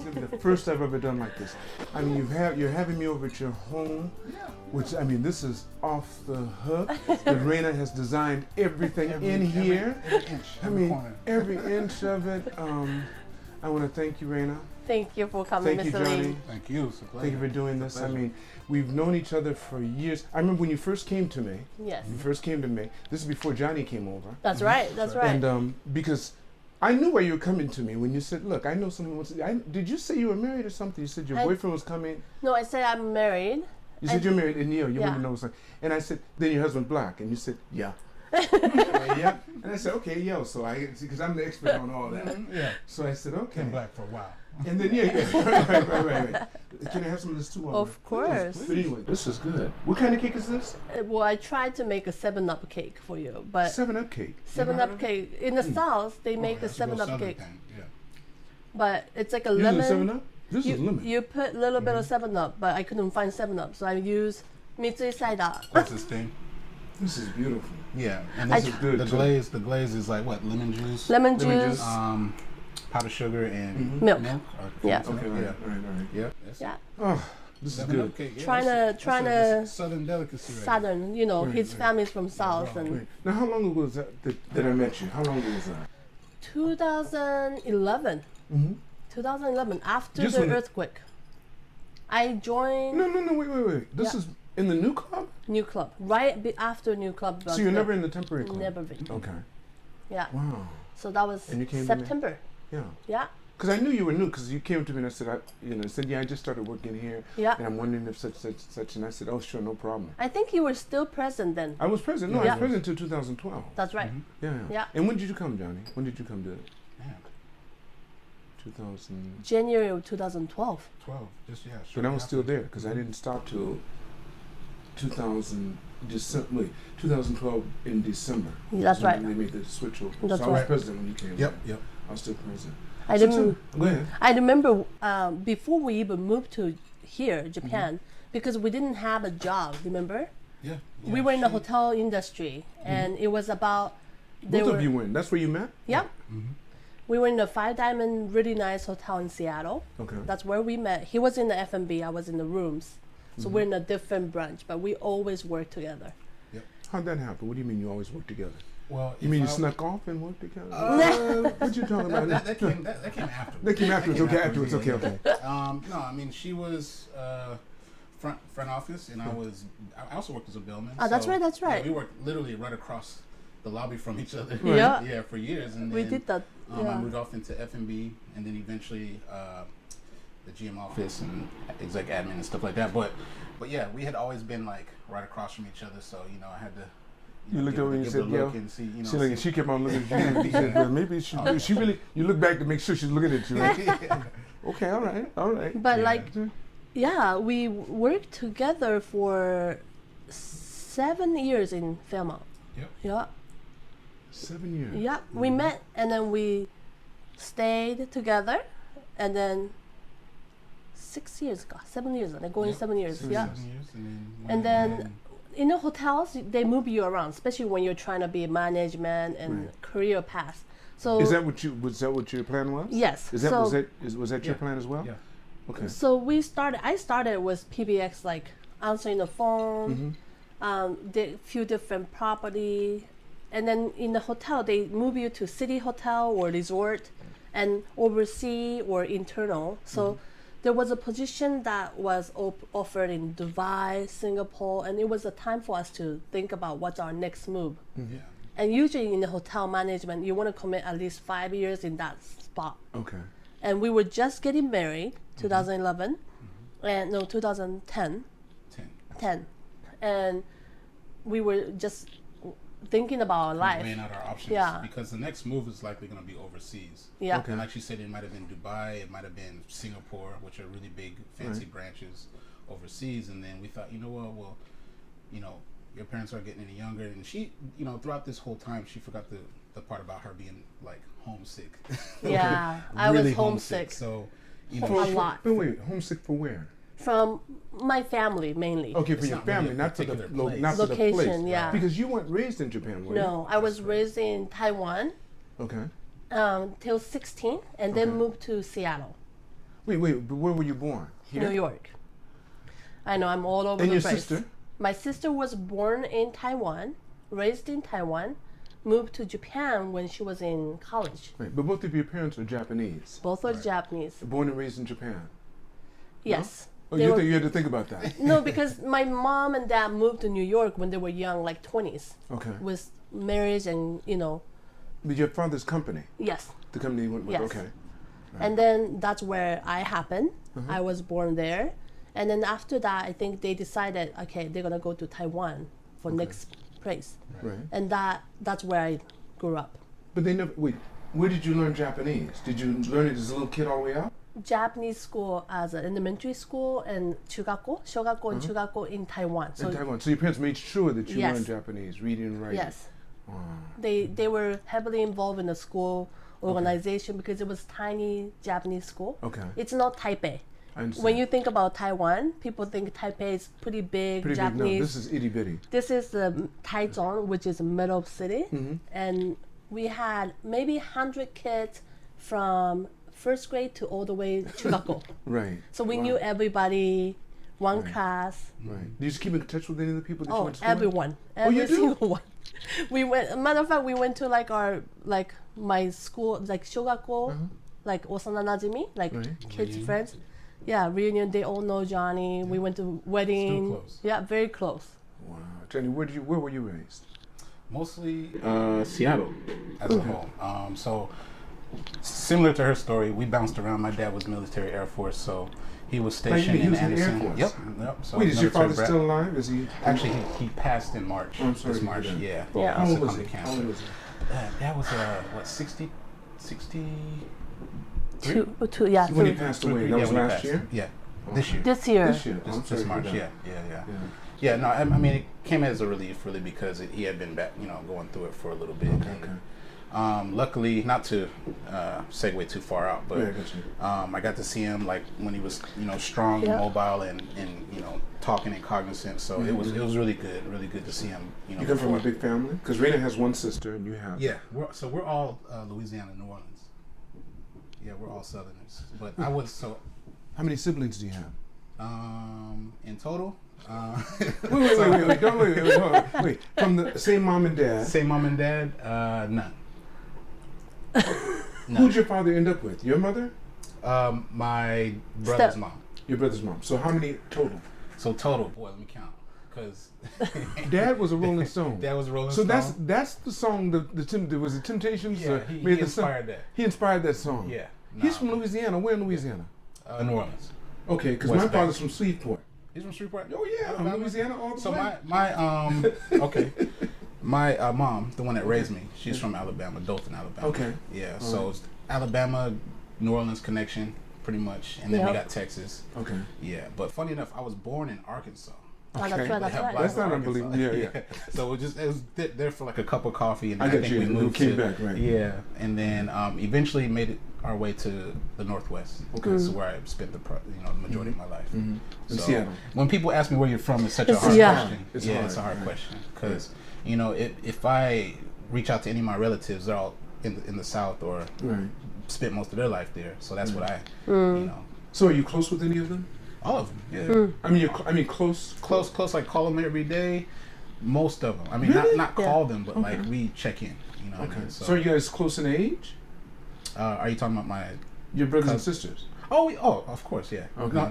gonna be the first I've ever done like this. I mean, you're having me over at your home, which I mean, this is off the hook. Reina has designed everything in here. Every inch. Every inch of it. I want to thank you, Reina. Thank you for coming, Thank you, Mr. Johnny. Lee. Thank you. It's a pleasure. Thank you for doing this. I mean, we've known each other for years. I remember when you first came to me. Yes. You first came to me. This is before Johnny came over. That's right. That's right. And because I knew why you were coming to me when you said, "Look, I know someone wants." Did you say you were married or something? You said your boyfriend was coming. No, I said I'm married. You said you're married, and you Yeah. wanted to know something. And I said, "Then your husband black?" And you said, "Yeah." Yeah. And I said, "Okay, yo." So because I'm the expert on all that. Yeah. So I said, "Okay." Been black for a while. And then right. Can I have some of this too? Of course. But anyway, this is good. What kind of cake is this? Well, I tried to make a 7-Up cake for you, but 7-Up cake. 7-Up cake in the South they make a That's a real 7-Up Southern cake, thing, yeah. but it's like a You lemon. use 7-Up? This is lemon. You put a little bit of 7-Up, but I couldn't find 7-Up, so I used Mitsui Saida. That's his thing. This is beautiful. Yeah, and This is good. the too. glaze is like what? Lemon juice, Lemon Lemon juice. juice. powdered sugar, and Milk. Yeah. Okay, right, Yeah. right. Yep. Yeah. Oh, this is good. Cake. Yeah, Trying that's to a Southern delicacy. Right Southern, you know, Right, his right. family's from South, Right. and Wait, now how long ago was that I met you? How long ago was that? 2011. Mm-hmm. 2011, after Just the when- earthquake. I joined No, wait. This Yeah. is in the new club? New Club, right after New Club. So you're never in the temporary club? Never been. Okay. Yeah. Wow. So that was And you came to me? September. Yeah. Yeah. Because I knew you were new because you came to me and I said, I just started working here. Yeah. And I'm wondering if such. And I said, oh, sure, no problem. I think you were still present then. I was present. No, I Yeah. was present until 2012. That's right. Yeah. Yeah. And when did you come, Johnny? When did you come to Man, 2000? January of 2012. 12. Just yeah. But I was still there because I didn't stop till 2012 in December. That's right. When they made the switch over. That's so I was right. president when you came. Yep. over. Yep. I was still president. I So didn't. go ahead. I remember before we even moved to here, Japan, because we didn't have a job. Remember? Yeah. We were in the hotel industry, and it was about. Both of you went. That's where you met? Yeah. Mm-hmm. We were in the 5 Diamond, really nice hotel in Seattle. Okay. That's where we met. He was in the F&B, I was in the rooms. So we're in a different branch, but we always work together. How'd that happen? What do you mean you always work together? Well, You mean you snuck off and worked together? what you talking about? that came after. That came afterwards. Okay, afterwards. Okay, okay. No, I mean she was front office, and I also worked as a bellman. Oh, that's right, that's right. Yeah, we worked literally right across the lobby from each other. Right. Yeah. Yeah, for years, and We then, did that. I Yeah. moved off into F&B, and then eventually the GM office and exec admin and stuff like that. But yeah, we had always been like right across from each other, so I had to. You looked give over and give you it a said, look "Yo." and see, She kept on looking at you. You said, well, maybe she really. You look back to make sure she's looking at you. Right? Okay, all right. But Yeah. we worked together for 7 years in Fairmont. Yep. Yeah. 7 years. Yeah. We met and then we stayed together, and then 6 years, 7 years, and going 7 years. 7 Yeah. years, And then in the hotels, they move you around, especially when you're trying to be management and Right. career path. So Was that what your plan was? yes. Was that your Yeah. plan as well? Yeah. Okay. So I started with PBX, like answering the phone, did few different property, and then in the hotel they move you to city hotel or resort, and oversee or internal. So there was a position that was offered in Dubai, Singapore, and it was a time for us to think about what's our next move. Yeah. And usually in the hotel management, you want to commit at least 5 years in that spot. Okay. And we were just getting married, 2011, and no, 2010, 10. And we were just thinking about our life. Weighing out our options. Yeah. Because the next move is likely going to be overseas. Yeah. Okay. And like she said, it might have been Dubai, it might have been Singapore, which are really big, fancy branches overseas. And then we thought, well, your parents are getting any younger. And she, throughout this whole time, she forgot the part about her being like homesick. Yeah, I was Really homesick. So, A lot. But wait, homesick for where? From my family mainly. Okay, for It's your not really family, a not for the particular place. not for the Location, place. yeah. Because you weren't raised in Japan, were you? No, I was raised in Taiwan Okay. till 16, and then Okay. moved to Seattle. Wait, but where were you born? Here? New York. I know, I'm all over And the your place. sister? My sister was born in Taiwan, raised in Taiwan, moved to Japan when she was in college. Right, but both of your parents are Japanese. Both are Japanese. Born and raised in Japan. Yes. Oh, They you were- you had to think about that. No, because my mom and dad moved to New York when they were young, like 20s, Okay. with marriage and, But your father's company, yes. the company you went with. Yes. Okay. And then that's where I happened. Uh-huh. I was born there. And then after that, I think they decided, okay, they're going to go to Taiwan for next place. Right. And that's where I grew up. But they never. Wait. Where did you learn Japanese? Did you learn it as a little kid all the way up? Japanese school as an elementary school and chugakko, shogakko and chugakko in Taiwan. So In Taiwan. So your parents made sure that you Yes. learned Japanese, reading and writing. yes, they were heavily involved in the school organization because it was tiny Japanese school. Okay. It's not Taipei. I understand. When you think about Taiwan, people think Taipei is pretty big Pretty Japanese. big. No, this is itty bitty. This is the Taichung, which is the middle city, Mm-hmm. and we had maybe 100 kids from first grade to all the way to chugakko. Right. So we knew everybody, one Right. class. Right. Do you just keep in touch with any of the people that you Oh, went to school with? everyone, you every do? single one. We went. Matter of fact, we went to my school, like shogakko, like osana najimi, like Right. kids Reunion. friends. Yeah, reunion. They all know Johnny. We went to wedding. close. Yeah, very close. Wow. Jenny, where were you raised? Mostly Seattle as a whole. So similar to her story, we bounced around. My dad was military Air Force, so he was stationed he in was in the Air Anderson. Force? Yep. So Wait, is your military father brat. still alive? Is he? Actually, he passed in March. Oh, I'm sorry this to hear March, that. yeah. Yeah. How old was succumbed he? to How old cancer. was he? That was what 60. Yeah. When he two. passed away, that Yeah, was when he last passed. year? Yeah, this year. This year. This year. Oh, I'm sorry This to hear March, that. yeah. Yeah, no, I mean, it came as a relief, really, because he had been back, going through it for a little bit. And, luckily, not to segue too far out, but Yeah, I got you. I got to see him like when he was, strong, Yeah. mobile, and talking and cognizant. So it was really good to see him. You come from a before. big family? Because Reina has one sister and you have. Yeah, we're all Louisiana, New Orleans. Yeah, we're all Southerners. But I was so How many siblings do you have? in total. Wait, don't wait. From the same mom and dad. Same mom and dad? None. Who'd your father end up with? Your mother? My brother's Step- mom. Your brother's mom. So how many total? So total, boy, let me count. Because Dad was a Rolling Stone. Dad was a Rolling So Stone. that's the song. Was it Temptations? Yeah, he made the song? inspired that. He inspired that song. Yeah. He's from Louisiana. Where in Louisiana? New Orleans. Okay, because West my Bank. father's from Shreveport. He's from Shreveport? Oh yeah, Alabama? Louisiana all the So way. my okay. My mom, the one that raised me, she's from Alabama, Dothan, Alabama. Okay. Yeah, All so right. it's Alabama, New Orleans connection, pretty much. And then we Yep. got Texas. Okay. Yeah, but funny enough, I was born in Arkansas. Oh, that's Okay. right. They That's have right. That's Bible not Arkansas. unbelievable. Yeah. So it was there for like a cup of coffee, and I then got think you. we And we moved came to, back, right. Yeah, and then eventually made it our way to the Northwest. Okay. This is where I spent the majority of my life. In So Seattle. when people ask me where you're from, it's such a hard Yeah. question. It's yeah, hard, it's a hard right. question because if I reach out to any of my relatives, they're all in the South or Right. spent most of their life there. So that's what I, So are you close with any of them? all of them. Yeah. I mean, close. Close. Like call them every day. Most of them. I mean, Really? not Yeah. call them, but like we check in. You know. What I Okay. mean? So are you guys close in age? Are you talking about my? Your brothers and Cousin. sisters. Oh, of course, yeah. Okay.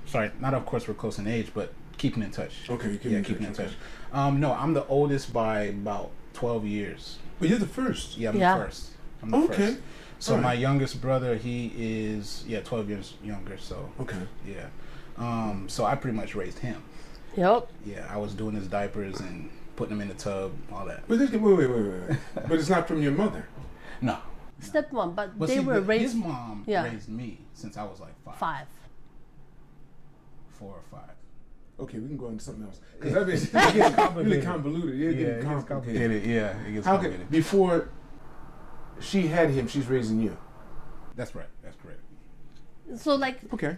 Sorry, not of course we're close in age, but keeping in touch. Okay, you're keeping in touch. okay. No, I'm the oldest by about 12 years. Well, you're the first. Yeah, I'm Yeah. the first. I'm the Okay. first. So Alright. my youngest brother, he is 12 years younger. So Okay. yeah. So I pretty much raised him. Yep. Yeah, I was doing his diapers and putting him in the tub, all that. Wait. But it's not from your mother. No. Stepmom, but But they see, were his raised mom Yeah. raised me since I was like 5. 4 or 5. Okay, we can go into something else. Because that means it gets really convoluted. Yeah, it gets complicated. Yeah, it gets How complicated. can, before she had him, she's raising you. That's right. That's correct. So like, Okay.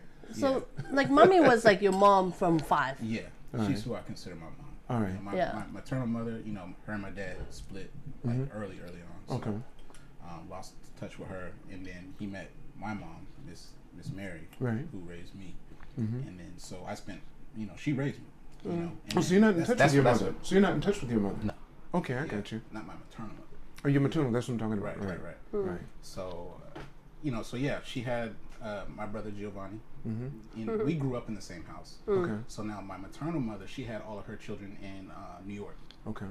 like, mommy was like your mom from 5. Yeah, All she's right. who I consider my mom. All right. You know, Yeah. my maternal mother, her and my dad split like early on. So, Okay. lost touch with her, and then he met my mom, Miss Mary, Right. who raised me, Mm-hmm. and then so I spent, she raised me, and Oh, so you're not in touch with your that's mother. what- So you're not in touch with your mother. No. Okay, I got you. Not my maternal mother. Oh, your maternal. That's what I'm talking about. Right. Right. So, so yeah, she had my brother Giovanni. Mm-hmm. We grew up in the same house. Okay. So now my maternal mother, she had all of her children in New York. Okay.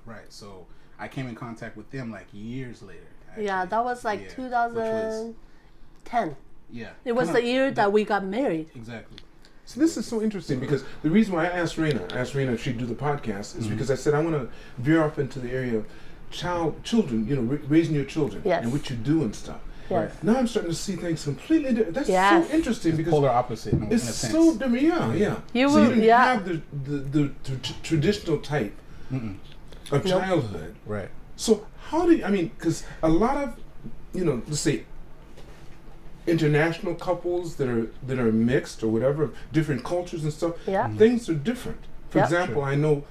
Right. So I came in contact with them like years later. Actually. Yeah, that was like Yeah, 2010. Yeah. It was the year that we got married. Exactly. So this is so interesting because the reason why I asked Reina if she'd do the podcast is because I said I want to veer off into the area of children, raising your children Yes. and what you do and stuff. Yes. Now I'm starting to see things completely different. That's Yes. so interesting because Polar opposite. In it's a sense. so different. Yeah. You so will- you didn't yeah. have the traditional type of childhood. Right. So how do you, because a lot of, let's say, international couples that are mixed or whatever, different cultures and stuff, Yeah. things are different. For Yep. example, I know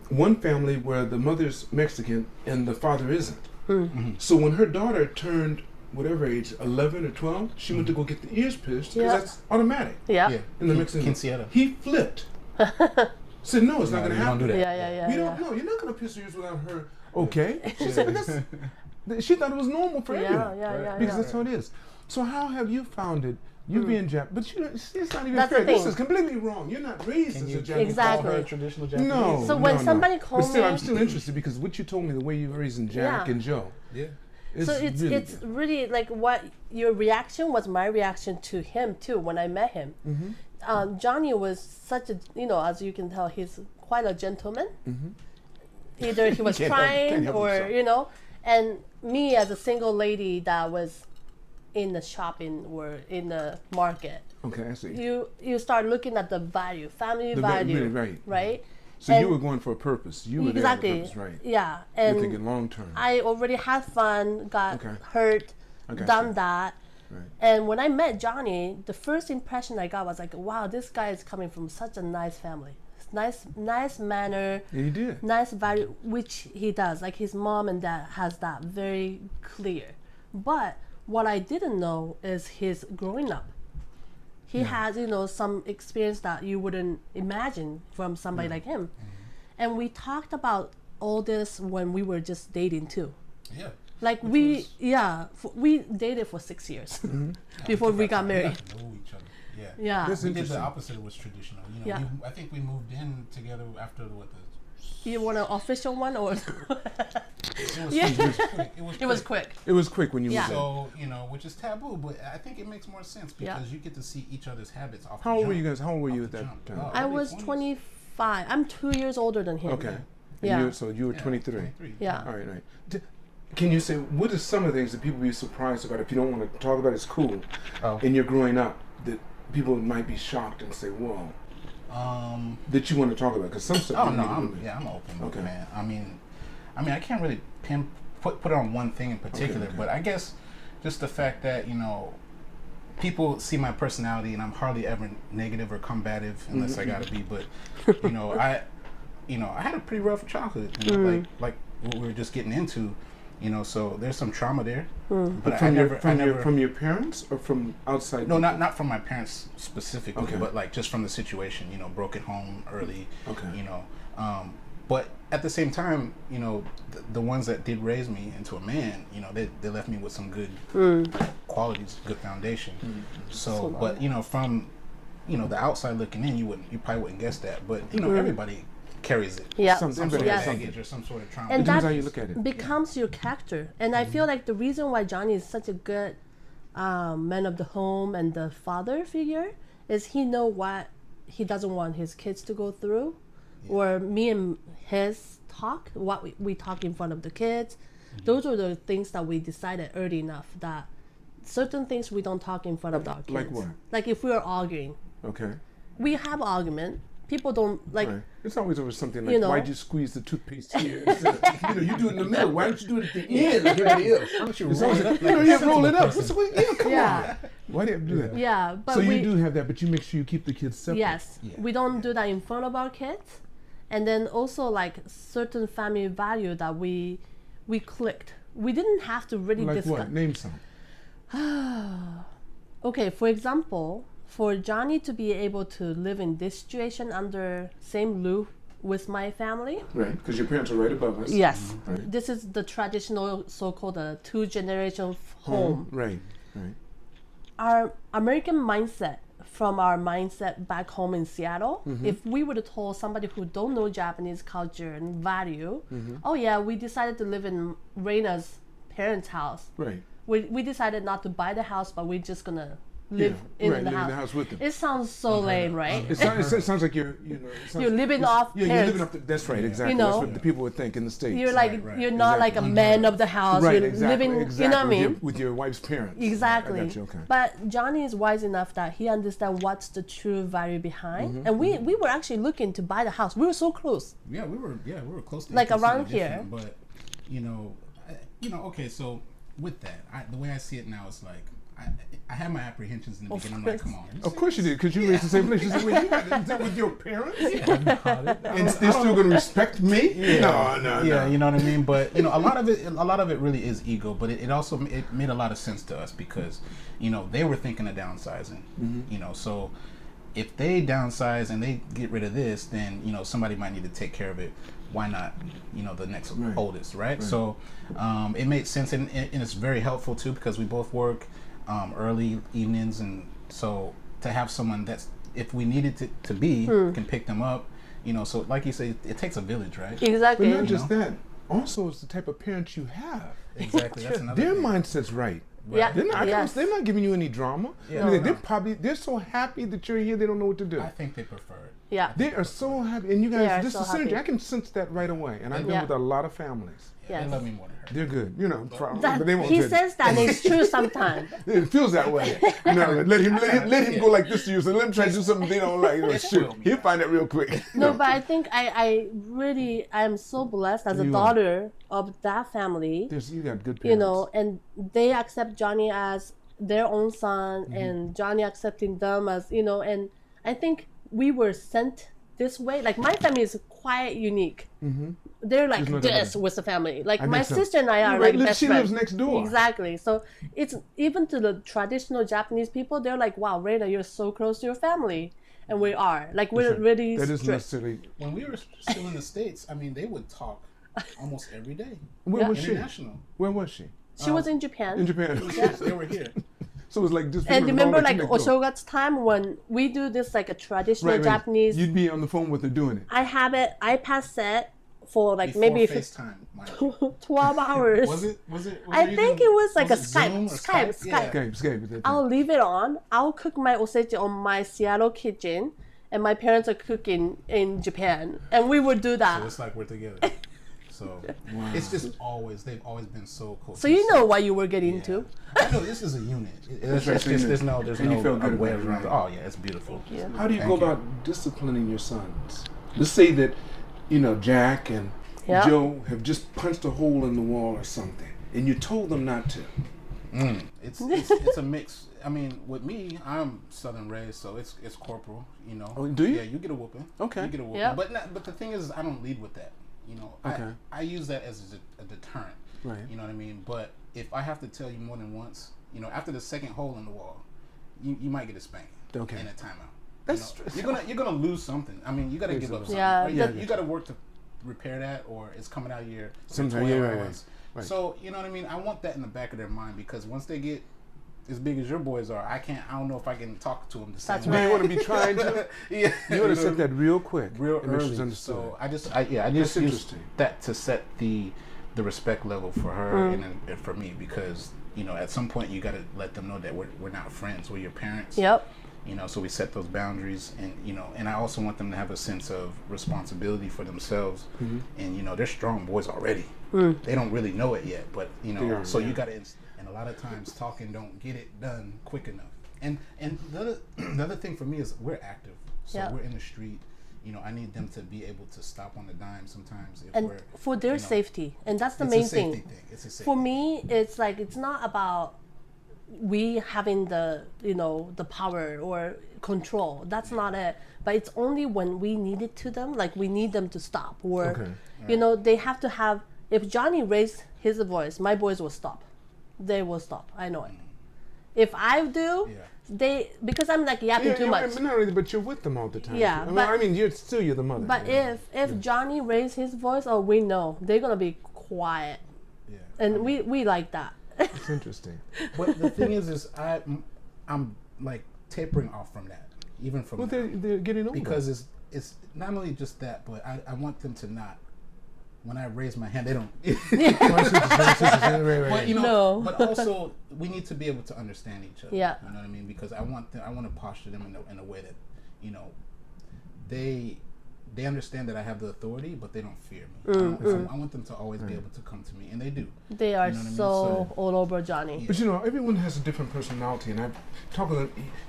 one family where the mother's Mexican and the father isn't. So when her daughter turned whatever age, 11 or 12, she went to go get the ears pierced because Yeah. that's automatic Yeah. Yeah. in the Mexican. Quinceañera. He flipped. Said no, it's not going to you don't happen. do that. Yeah. We don't know. You're not going to pierce your ears without her. Okay. She said she thought it was normal for everyone. Yeah. Because that's how it is. So how have you found it? You being Japanese, but it's not even That's fair. the This thing. is completely wrong. You're not raised as a Japanese. Exactly. Call her traditional Japanese? No. So when no. somebody But called still, me- I'm still interested because what you told me, the way you were raising Jack Yeah. and Joe. Yeah. Is So it's really it's good. really like what your reaction was my reaction to him too when I met him. Johnny was such a as you can tell he's quite a gentleman. Either he was Can't help- trying can't help or himself. and me as a single lady that was in the shopping or in the market. Okay, I see. You start looking at the value, family The value, right. So And- you were going for a purpose. You were there exactly. for a purpose, right? Yeah, You're and thinking long term. I already had fun, got Okay. hurt, I got done you. that. Right. And when I met Johnny, the first impression I got was like, wow, this guy is coming from such a nice family. Nice manner, Yeah, you did. nice value, which he does. Like his mom and dad has that very clear. But what I didn't know is his growing up. He has, some experience that you wouldn't imagine from somebody like him. And we talked about all this when we were just dating too. Yeah. Like we dated for 6 years before we got married. Know each other. Yeah. Yeah. That's We did interesting. the opposite was traditional. Yeah. I think we moved in together after You want an official one or? it was Yeah. quick. It was quick. It was quick when you Yeah. moved in. So, which is taboo, but I think it makes more sense because you get to see each other's habits off How the old were jump. you guys? How old were you Off at the that jump. time? I Early was 20s. 25. I'm 2 years older than him. Okay. Yeah. So you were 23. 23. Yeah. All right. Can you say what are some of the things that people be surprised about? If you don't want to talk about, it's cool. Oh. In your growing up, that people might be shocked and say, "Whoa," that you want to talk about? Because some stuff. Oh you no, need to I'm do. open, Okay. man. I mean, I can't really put it on one thing in particular, okay. but I guess just the fact that people see my personality and I'm hardly ever negative or combative unless I gotta be. But I had a pretty rough childhood, like what we were just getting into. So there's some trauma there. But From your parents or from outside? No, people? not from my parents specifically, Okay. but like just from the situation, broken home early, Okay. But at the same time, the ones that did raise me into a man, they left me with some good qualities, good foundation. So, but from the outside looking in, you probably wouldn't guess that, but everybody carries it. Yeah. Some sort Everybody of has baggage or some sort of trauma. And Depends that how you look at it. becomes your character. And I feel like the reason why Johnny is such a good man of the home and the father figure is he know what he doesn't want his kids to go through, or me and his talk, what we talk in front of the kids. Those are the things that we decided early enough that certain things we don't talk in front of our kids. Like what? Like if we are arguing, Okay. we have argument. People don't like. Right. It's always over something like, You know. why'd you squeeze the toothpaste here? You do it in the middle. Why don't you do it at the end like everybody else? Why don't you It's roll always it up like, like a you roll it sensible up. person? Come Yeah. on. Why do you have to do that? Yeah, but So we you do have that, but you make sure you keep the kids separate. Yes, Yeah. we don't do that in front of our kids, and then also like certain family value that we clicked. We didn't have to really Like discuss. what? Name some. Okay, for example, for Johnny to be able to live in this situation under same roof with my family. Right, because your parents are right above us. Yes, Right. this is the traditional so-called two-generation home. Right, right. Our American mindset from our mindset back home in Seattle, if we would have told somebody who don't know Japanese culture and value, oh yeah, we decided to live in Reina's parents' house. Right. We decided not to buy the house, but we're just gonna live in right, the live house. in the house with them. It sounds so lame, right? It sounds like you're, you know, it sounds, You're living off Yeah, you're parents. living off. That's right, exactly. You know? That's what the people would think in the States. You're like right. you're not like a man of the house. right, You're exactly, living, exactly. you know what I mean? With your wife's parents. Exactly. I got you, okay. But Johnny is wise enough that he understands what's the true value behind. And we were actually looking to buy the house. We were so close. Yeah, we were close to Like 18 around different, here. But okay. So with that, the way I see it now is like I had my apprehensions in the beginning. I'm like, come on. Of course you did, because you raised the same place. You said, wait, you got to with your parents? And they're still going to respect me? Yeah. No. Yeah, you know what I mean. But a lot of it really is ego. But it also made a lot of sense to us because they were thinking of downsizing. So if they downsize and they get rid of this, then somebody might need to take care of it. Why not the next oldest, right? So it made sense, and it's very helpful too because we both work early evenings, and so to have someone that's, if we needed to be, can pick them up. So like you say, it takes a village, right? Exactly. But not just that. Also, it's the type of parents you have. Exactly. That's another Their thing. mindset's right. Yeah. They're not giving you any drama. Yeah. I mean, No. they're so happy that you're here. They don't know what to do. I think they prefer it. Yeah. They are so happy, and you They are guys, this so is synergy. happy. I can sense that right away, and I've been Yeah. with a lot of families. Yeah, Yes. They love me more than her. They're good, That, but they won't he tell you. says that, and it's true sometimes. It feels that way. Let him go like this to you. So let him try to do something they don't like. Shoot, he'll find it real quick. No, but I think I really am so blessed as a You are. daughter of that family. You got good parents. And they accept Johnny as their own son, Mm-hmm. and Johnny accepting them as and I think we were sent this way. Like my family is quite unique. They're like There's no doubt this about it. with the family. Like I my think so. sister and I are Right, like best she friends. lives next door. Exactly. So it's even to the traditional Japanese people, they're like, "Wow, Reina, you're so close to your family," and we are. Like we're really That isn't strict. necessarily. When we were still in the States, I mean, they would talk almost every day. Where was she? International. Where was she? She was in Japan. In Japan. Yes, they were here. So it was like just. And people remember, going like next door. Oshogatsu time when we do this like a traditional Right. Japanese. You'd be on the phone with her doing it. I have it iPad set for like Before maybe FaceTime, mind you. 12 hours. Was it? I think it was like a Zoom Skype. or Skype. Yeah. Skype. At that time. I'll leave it on. I'll cook my osechi on my Seattle kitchen, and my parents are cooking in Japan, and we would do So that. it's like we're together. So it's just they've always been so close. So you know what you were getting into. I know this is a unit. It's right, just, so you- there's and you no feel good way about it, around. right. Oh yeah, it's beautiful. Yeah. How do you Thank go you. about disciplining your sons? Let's say that, Jack and Yeah. Joe have just punched a hole in the wall or something, and you told them not to. It's a mix. I mean, with me, I'm Southern raised, so it's corporal. Oh, do you? Yeah, you get a whooping. Okay. You get a whooping. Yep. But the thing is, I don't lead with that. Okay. I use that as a deterrent. Right. You know what I mean? But if I have to tell you more than once, after the second hole in the wall, you might get a spanking. Okay. And a timeout. That's You're gonna lose something. I mean, you gotta give up something. Yeah, right? the- You gotta work to repair that, or it's coming out of your Sometimes, toil yeah, right, allowance. right. So you know what I mean. I want that in the back of their mind because once they get as big as your boys are, I don't know if I can talk to them the same That's way. You want to be trying to. Yeah, You want to set that real quick. real and make sure early. it's understood. So I just That's use interesting. that to set the respect level for her and for me because at some point you got to let them know that we're not friends. We're your parents. Yep. So we set those boundaries, and and I also want them to have a sense of responsibility for themselves. And they're strong boys already. They don't really know it yet, but so you got to. And a lot of times, talking don't get it done quick enough. And the other thing for me is we're active, so Yeah. we're in the street. I need them to be able to stop on the dime sometimes if And we're for their you know, safety, and that's the it's main a safety thing. It's a safety For me, it's like it's not about we having the the power or control. That's not it. But it's only when we need it to them, like we need them to stop, or Okay. they have to have. If Johnny raised his voice, my boys will stop. They will stop. I know it. If I do, because I'm like yapping too much. But not really, but you're with them all the time. Yeah, I mean, you're the mother. But if Johnny raised his voice, we know they're gonna be quiet. Yeah. And we like that. It's interesting. But the thing is I'm like tapering off from that, even from Well, now. they're getting older. Because it's not only just that, but I want them to not. When I raise my hand, they don't. But you know, No. but also we need to be able to understand each other. Yeah. You know what I mean? Because I want to posture them in a way that, you know, they understand that I have the authority, but they don't fear me. I want them to always be able to come to me, and they do. They are You know what I mean? so all over Johnny. But you know, everyone has a different personality, and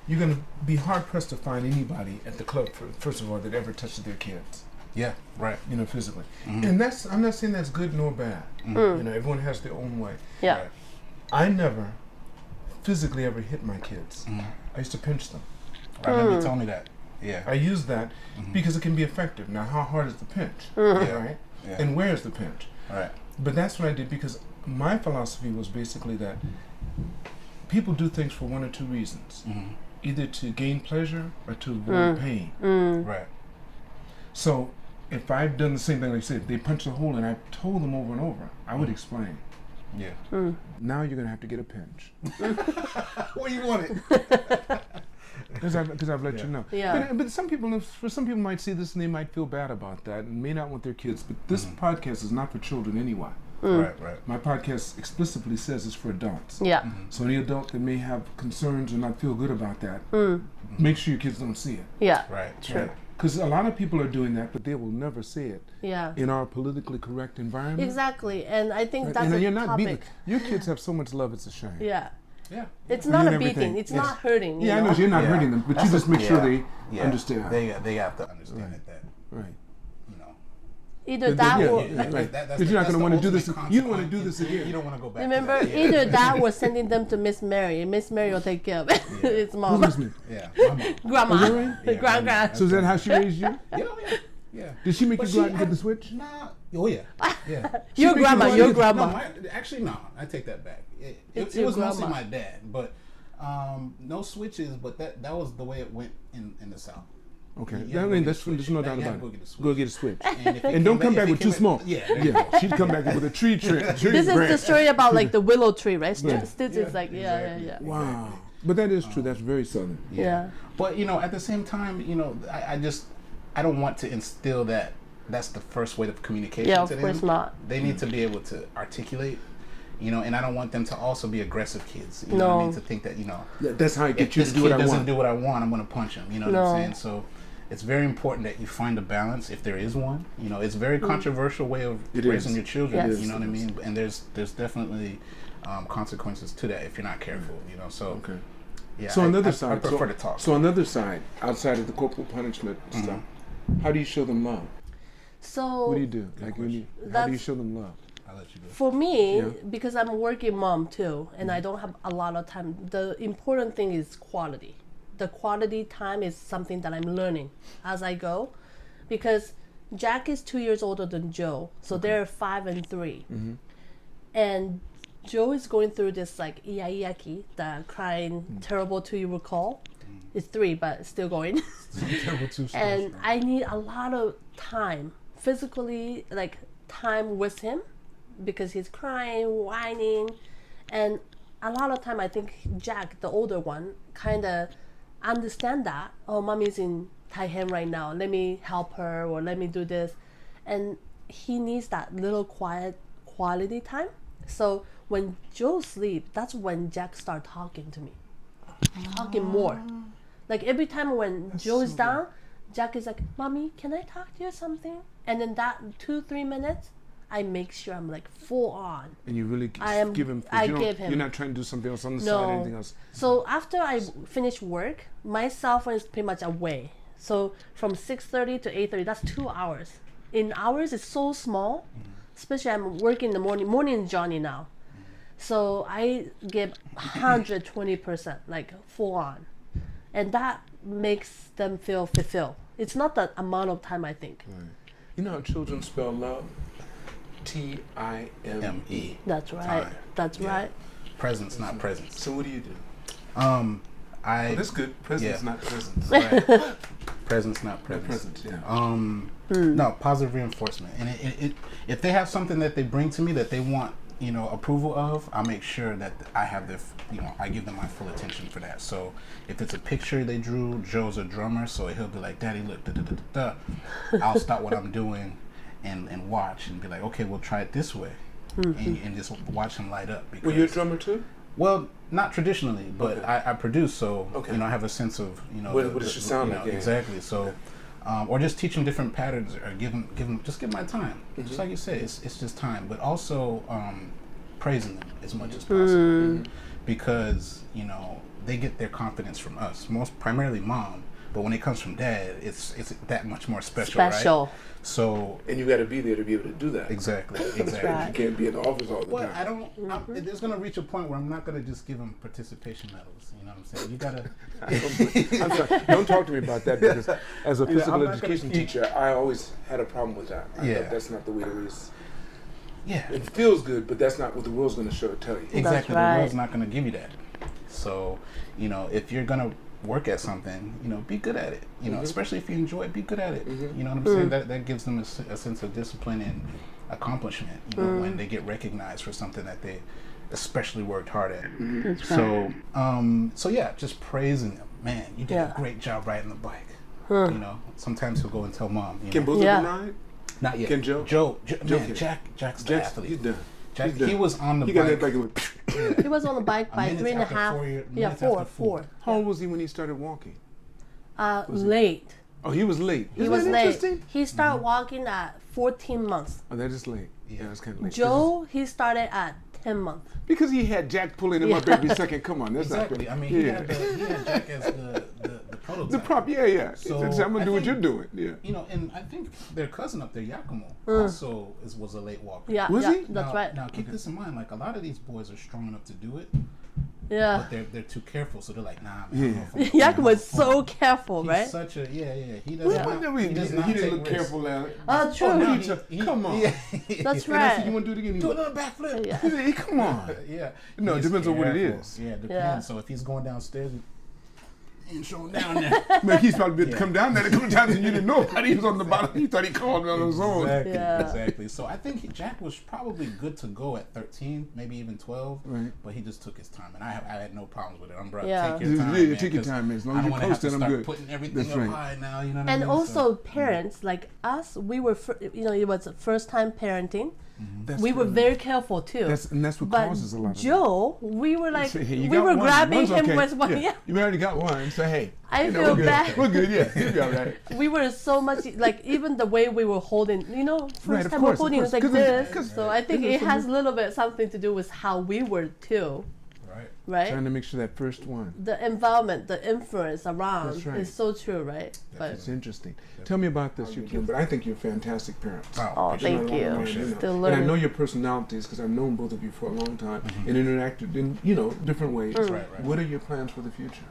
you're going to be hard pressed to find anybody at the club, first of all, that ever touches their kids. Yeah, right. You know, physically, and I'm not saying that's good nor bad. You know, everyone has their own way. Yeah. Right. I never physically ever hit my kids. I used to pinch them. I remember you told me that. Yeah. I use that because it can be effective. Now, how hard is the pinch? Right? Yeah. And where is the pinch? Right. But that's what I did because my philosophy was basically that people do things for one or two reasons. Either to gain pleasure or to avoid pain. Right. So if I've done the same thing, like I said, they punched a hole and I told them over and over, I would explain. Yeah. Now you're going to have to get a pinch. What do you want it? Because I've let you know. Yeah. But some people might see this and they might feel bad about that and may not want their kids. But this podcast is not for children anyway. Right. My podcast explicitly says it's for adults. Yeah. So any adult that may have concerns or not feel good about that, make sure your kids don't see it. Yeah. Right. True. Because a lot of people are doing that, but they will never see it Yeah. in our politically correct environment. Exactly. And I think that's and a you're not topic. beating. Your kids have so much love, it's a shame. Yeah. Yeah. It's For not you a and beating. everything. It's Yes. not hurting. Yeah, I you know you're not Yeah. hurting them, but you just make sure they understand. They have to understand that. Right. You know. Either that or right. That's Because you're not going to want to do this. ultimate You don't want to do consequence. this again. You don't want to go back. remember to that. either that or sending them to Miss Mary. Miss Mary will take care of it. It's mom. Who's me? Yeah. My mom. Grandma. Is that right? Yeah, Grandma. So is that how she raised you? Yeah. Did she make But you go out she and get had- the switch? Nah. Oh yeah. Yeah. Your make you grandma. go Your out- grandma. Actually, no. I take that back. It's It your was mostly grandma. my dad, but no switches. But that was the way it went in the South. Okay. You had to go get a There's switch. no You doubt had to about go it. get a switch. Go get a switch. And, if it And don't came come back if it with came too small. Yeah. There you go. Yeah, she'd come back with a tree This is the branch. story about like the willow tree, right? Yeah. Stitch is like exactly. yeah. Wow. But that is true. That's very Southern. Yeah. But at the same time, I don't want to instill that that's the first way of communication Yeah, to of them. course not. They need to be able to articulate, and I don't want them to also be aggressive kids. You know No. what I mean? To think that, That's how I if get you to this do kid what I doesn't want. do what I want, I'm going to punch him. You know what No. I'm saying? So it's very important that you find a balance if there is one. It's a very controversial way of It raising is. your children. Yes. You know what I mean? And there's definitely consequences to that if you're not careful. So. Okay. Yeah, So on the other I side, prefer to talk. So on the other side, outside of the corporal punishment stuff, how do you show them love? So What do you do? Like how do you That's- show them love? I'll let you go. for me, Yeah. because I'm a working mom too, and I don't have a lot of time, the important thing is quality. The quality time is something that I'm learning as I go, because Jack is 2 years older than Joe, so they're 5 and 3, and Joe is going through this like iyaiyaki, the crying, terrible 2-year recall. It's 3, but still going. And I need a lot of time, physically, like time with him, because he's crying, whining, and a lot of time I think Jack, the older one, kind of understand that. Oh, mommy's in Thailand right now. Let me help her, or let me do this, and he needs that little quiet quality time. So when Joe sleeps, that's when Jack start talking to me, talking more. Like every time when Joe is down, Jack is like, "Mommy, can I talk to you something?" And then that 2-3 minutes, I make sure I'm like full on. And you really I am- give him. I you don't- give him- You're not trying to do something else on the No. side, anything else. So after I finish work, my cell phone is pretty much away. So from 6:30 to 8:30, that's 2 hours. In hours, it's so small. Especially I'm working in the morning is Johnny now. So I give 120%, like full on. And that makes them feel fulfilled. It's not the amount of time, I think. Right. You know how children spell love? T-I-M-E. M-E. That's right. Time. That's Yeah. right. Presence, not presence. So what do you do? That's good. Presence, not presence. Right. Presence, not presence. Presence, yeah. No, positive reinforcement. And it if they have something that they bring to me that they want, approval of, I make sure that I have I give them my full attention for that. So if it's a picture they drew, Joe's a drummer, so he'll be like, Daddy, look, da da da da da. I'll stop what I'm doing and watch and be like, okay, we'll try it this way. And just watch him light up. Were you a drummer too? Well, not traditionally, but Okay. I produce, so Okay. I have a sense of what it should sound like. Yeah. Exactly. So, or just teaching different patterns, or give my time. Just like you said, it's just time, but also praising them as much as possible, because they get their confidence from us, primarily mom. But when it comes from dad, it's that much more special. Right? So, and you got to be there to be able to do that. Exactly. Right. You can't be in the office all the Well, time. I don't. There's gonna reach a point where I'm not gonna just give them participation medals. You know what I'm saying? You gotta. I'm sorry. Don't talk to me about that, because as a physical I'm not education gonna- teacher, I always had a problem with that. I Yeah. thought that's not the way it is. Yeah. It feels good, but that's not what the world's going to show tell you. Exactly. right. The world's not gonna give you that. So, if you're gonna work at something, be good at it. Especially if you enjoy it, be good at it. You know what I'm saying? That gives them a sense of discipline and accomplishment. When they get recognized for something that they especially worked hard at. That's So, so yeah, just praising them. Man, you did a great job riding the bike. Sometimes he'll go and tell mom. Can both of them ride? Not yet. Can Joe? Joe, can. Jack's the athlete. He's done. Jack, He's done. he was on the He bike. got that bike and went. He was on the bike by Minutes 3.5. after 4 years- minutes four. after four. How old was he when he started walking? Late. Oh, he was late. He Isn't was that late. interesting? He started walking at 14 months. Oh, that is late. Yeah, that's kind of late. Joe, he started at 10 months. Because he had Jack pulling him up every second. Come on, that's Exactly. not I mean, yeah. he had Jack as the prototype. The prop, yeah. So, He said, I'm gonna I do what think- you're doing. Yeah. And I think their cousin up there, Yakumo, also was a late walker. Yeah, Was yeah, he? that's right. Now keep this in mind. Like, a lot of these boys are strong enough to do it, Yeah. but they're too careful. So they're like, nah, man. Yeah. I don't know if I'm- Yak was so careful, He's right? such a He He doesn't. He didn't look careful at it. True. Oh, No, come on. Yeah. That's And I said, you right. want to do it again? Do another backflip. Yeah. He said, hey, come on. Yeah. No, it He's depends on what it careful. is. Yeah, it depends. Yeah. So if he's going downstairs, he ain't showing down there. Man, he's probably been come down there a couple times and you didn't know about it. He was on the bottom. He thought he called me on his own. Exactly. Yeah. Exactly. So I think Jack was probably good to go at 13, maybe even 12. Right. But he just took his time, and I had no problems with it. I'm bro, Yeah. take your time. Yeah, man, take your 'cause time, man. As long I as don't you wanna have post to it, I'm start good. putting everything That's up right. high now. You know what I And mean? also parents like us, we were, it was first time parenting. That's We were true. very careful too. That's what but causes a lot of Joe, we were like, Say, hey, you we got were one. grabbing One's him okay. with one. Yeah. You already got one. Say, hey. I you know, feel we're good. bad. We're good, yeah. You'll be all right. We were so much like even the way we were holding, first Right, of time course, we're of holding course. was like 'Cause it's- this. 'cause So I think it's it a has a little bit something to do with how we were too, Right. right? Trying to make sure that first one. The environment, the influence around That's right. is so true, right? But It's interesting. Tell me about this, you Kim. But I think you're a fantastic parent. oh, appreciate thank it. you. You know. Still And I learning. know your personalities because I've known both of you for a long time and interacted in, different ways. Right, right. What are your plans for the future?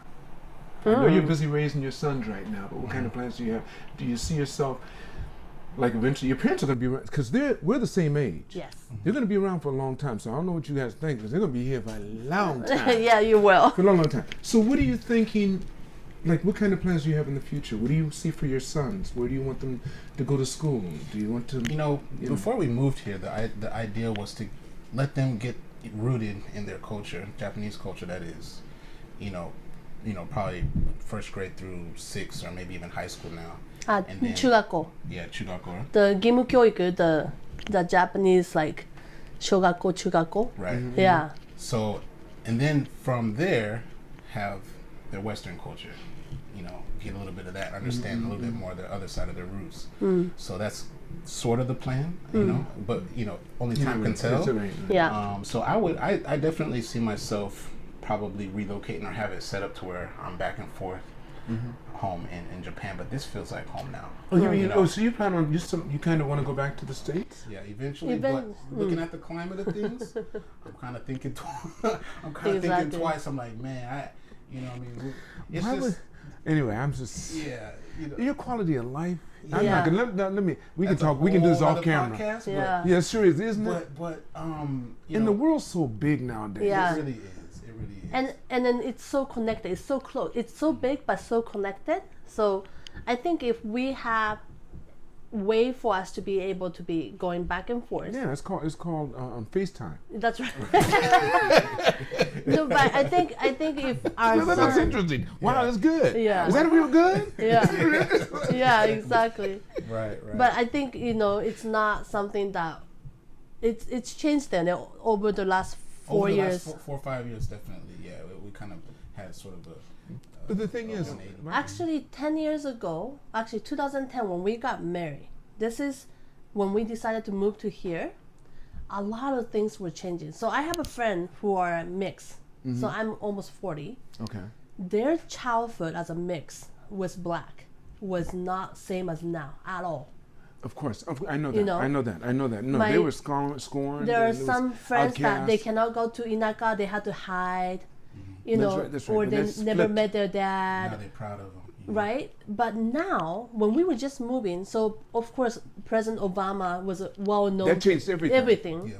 I know you're busy raising your sons right now, but what kind of plans do you have? Do you see yourself, like eventually, your parents are going to be around, because we're the same age. Yes. They're going to be around for a long time, so I don't know what you guys think, because they're going to be here for a long time. Yeah, you will. For a long, long time. So what are you thinking, like what kind of plans do you have in the future? What do you see for your sons? Where do you want them to go to school? Do you want to... Before we moved here, the idea was to let them get rooted in their culture, Japanese culture, that is. Probably first grade through 6th or maybe even high school now. And then- 中学校. Yeah, chugakura. The 義務教育, the Japanese like 小学校, 中学校. Right. Yeah. So, and then from there, have their Western culture. Get a little bit of that, understand a little bit more the other side of their roots. So that's sort of the plan, but only time can tell. Yeah. So I definitely see myself probably relocating or have it set up to where I'm back and forth home in Japan, but this feels like home now. So you plan on, you kind of want to go back to the States? Yeah, eventually, but looking at the climate of things, I'm kind of thinking twice. I'm like, man, it's just... Anyway, I'm just... Yeah. Your quality of life. Yeah. I'm not gonna let me. We can talk. We can do this off camera. Yeah. Yeah, sure is, isn't it? But And the world's so big nowadays. Yeah. It really is. It really is. And then it's so connected. It's so close. It's so big but so connected. So I think if we have way for us to be able to be going back and forth. Yeah, it's called FaceTime. That's right. No, but I think if our That's son, interesting. Wow, that's good. Yeah. Is that real good? yeah, yeah, exactly. Right. But I think it's not something that it's changed then over the last 4 Over the years. last 4 or 5 years, definitely. Yeah, we kind of had sort of a. But the thing is, 180. Actually, 10 years ago, 2010, when we got married, this is when we decided to move to here, a lot of things were changing. So I have a friend who are mixed. So I'm almost 40. okay. Their childhood as a mix was black, was not same as now at all. Of course, I know that. You know, I know that. No, they were scorned. There are and it was some friends that they outcast. cannot go to Inaka, they had to hide, That's right. or And they that's never flipped. met their Now dad. they're proud of them. Right, but now when we were just moving, so of course President Obama was a well-known That changed everything. Yeah.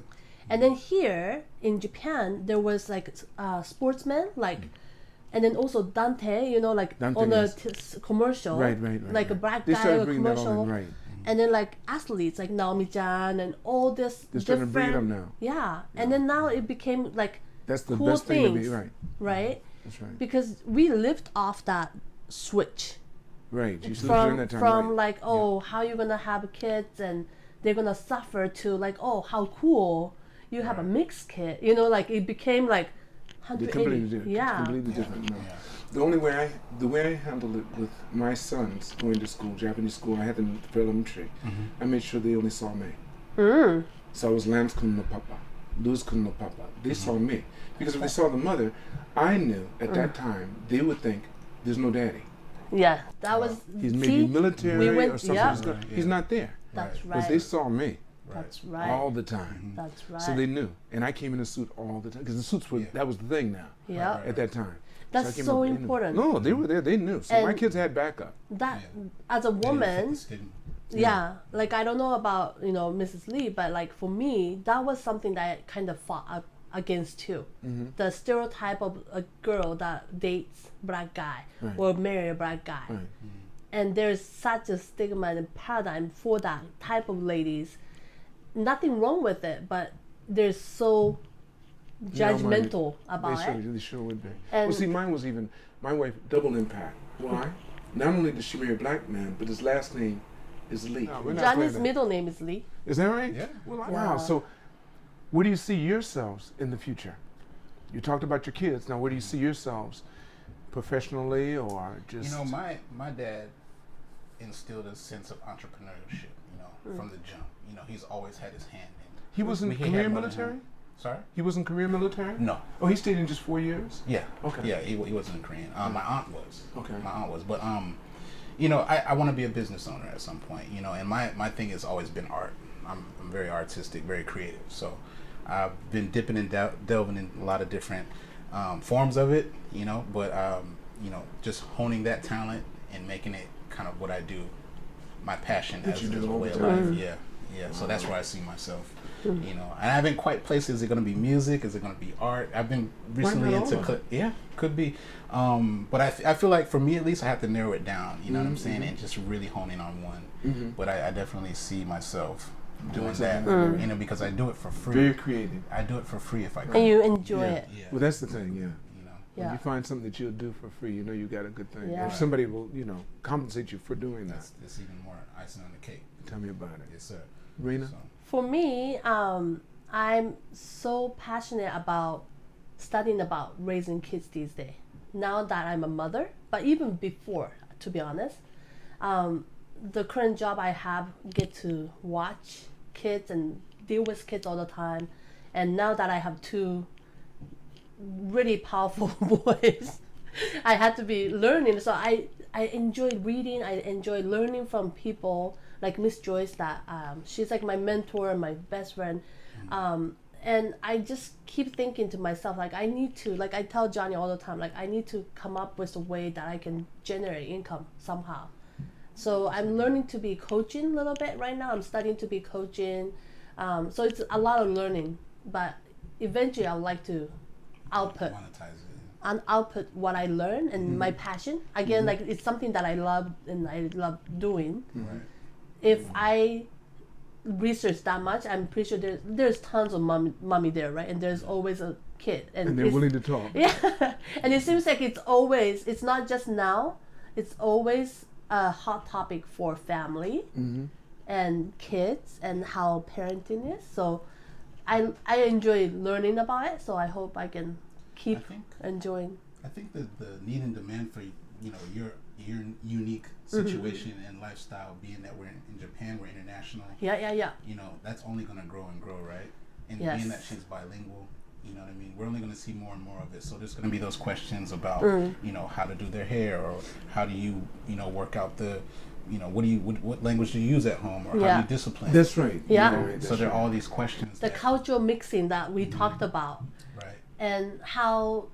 and then here in Japan there was like sportsmen like, and then also Dante, like Dante, on a yes. Commercial, Right. like a black They guy started on a bringing that all commercial, in, right. and then like athletes like Naomi-chan and all this They're starting to bring it up different, now. yeah, and then now it became like That's the cool best thing to be, things. right. right, That's right. because we lived off that switch. Right. You still during that time. From right. like, oh, how you gonna have kids and they're gonna suffer, to like, oh, how cool you have a mixed kid. Like it became like They're 180. completely different. Yeah. Completely different. No. Yeah. The way I handled it with my sons going to school, Japanese school, I had them for elementary. I made sure they only saw me. So I was Lance kun no papa, Luz kun no papa. They saw me. Because if they saw the mother, I knew at that time they would think there's no daddy. Yeah, that was. He's maybe see, military we went, or something. yeah, He's not there. that's But right. they saw me That's right. all the time. That's right. So they knew. And I came in a suit all the time. Because the suits were, that was the thing now. yeah, At that time. That's I came so up, they knew. important. No, they were there. They knew. So my And- kids had backup. that Yeah. as a They didn't fit woman, the stigma. yeah, like I don't know about Mrs. Lee, but like for me, that was something that I kind of fought against too. The stereotype of a girl that dates black guy Right. or marry a black guy. Right. And there's such a stigma and paradigm for that type of ladies. Nothing wrong with it, but they're so judgmental about it. They sure would be. And- Well, see, my wife, double impact. Why? Not only did she marry a black man, but his last name is Lee. Oh, We're not Johnny's playing that. middle name is Lee. Is that right? Yeah. Wow. So, where do you see yourselves in the future? You talked about your kids. Now, where do you see yourselves professionally or just? My dad instilled a sense of entrepreneurship, from the jump. He's always had his hand in. He was in He had career more than military? him. Sorry? He was in career military? No. Oh, he stayed in just 4 years? Yeah. Okay. Yeah, he wasn't Korean. My aunt was. Okay. My aunt was. But, I want to be a business owner at some point, and my thing has always been art. I'm very artistic, very creative. So I've been dipping and delving in a lot of different forms of it, but, just honing that talent and making it kind of what I do, my passion What as you a do all way the of time. life. Yeah. Yeah. So that's where I see myself. And I haven't quite placed, is it going to be music? Is it going to be art? I've been recently not into, all of yeah, could be. But I feel like for me at least, I have to narrow it down, you know what I'm saying? And just really hone in on one. But I definitely see myself doing that, something like because I do it for free. Very creative. I do it for free if I can. And you enjoy Yeah. it. Yeah. Well, that's the thing, yeah. Yeah. When you find something that you'll do for free, you got a good thing. Yeah. If somebody will, compensate you for doing that. That's even more icing on the cake. Tell me about it. Yes, sir. Reina? So, For me, I'm so passionate about studying about raising kids these days. Now that I'm a mother, but even before, to be honest, the current job I have get to watch kids and deal with kids all the time, and now that I have two really powerful boys, I had to be learning. So I enjoy reading. I enjoy learning from people like Miss Joyce. That she's like my mentor and my best friend. And I just keep thinking to myself, like I need to, like I tell Johnny all the time, like I need to come up with a way that I can generate income somehow. So I'm learning to be coaching a little bit right now. I'm studying to be coaching. So it's a lot of learning, but eventually output. Monetize it. And output what I learn and my passion. Again, like it's something that I love and I love doing. Right. If I research that much, I'm pretty sure there's tons of mommy there, right? And there's always a kid. And they're willing to talk. Yeah. And it seems like it's not just now, it's always a hot topic for family and kids and how parenting is. So I enjoy learning about it, so I hope I can keep enjoying. I think that the need and demand for your unique situation and lifestyle, being that we're in Japan, we're international. Yeah. That's only going to grow and grow, right? And Yes. being that she's bilingual, you know what I mean? We're only going to see more and more of it. So there's going to be those questions about, how to do their hair, or how do you, work out the, what language do you use at home, or how do you discipline? That's right. Yeah. So there are all these questions. The cultural mixing that we talked about. Right. And how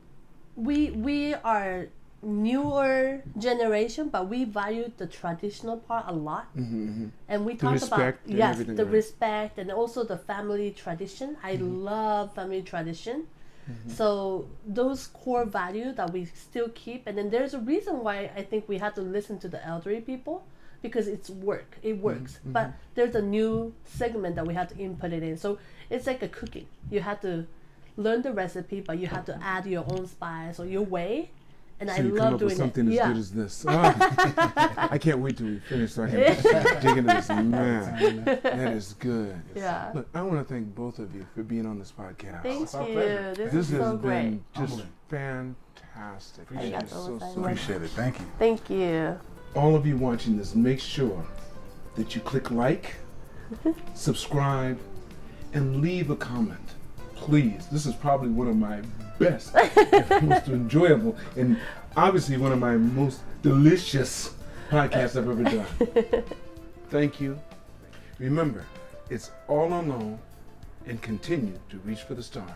we are newer generation, but we value the traditional part a lot. And we talked about the respect and also the family tradition. I love family tradition. So those core values that we still keep, and then there's a reason why I think we have to listen to the elderly people, because it works. But there's a new segment that we have to input it in. So it's like a cooking. You have to learn the recipe, but you have to add your own spice or your way. And so I you love come up doing with something it. as good as this. I can't wait till we finish so I can just dig into this. Man, that is good. Yeah. Look, I want to thank both of you for being on this podcast. Thank you. This This is so has great. been just fantastic. Appreciate it. So Appreciate it. Thank you. Thank you. all of you watching this, make sure that you click like, subscribe, and leave a comment. Please, this is probably one of my best, most enjoyable, and obviously one of my most delicious podcasts I've ever done. Thank you. Remember, it's all unknown, and continue to reach for the stars.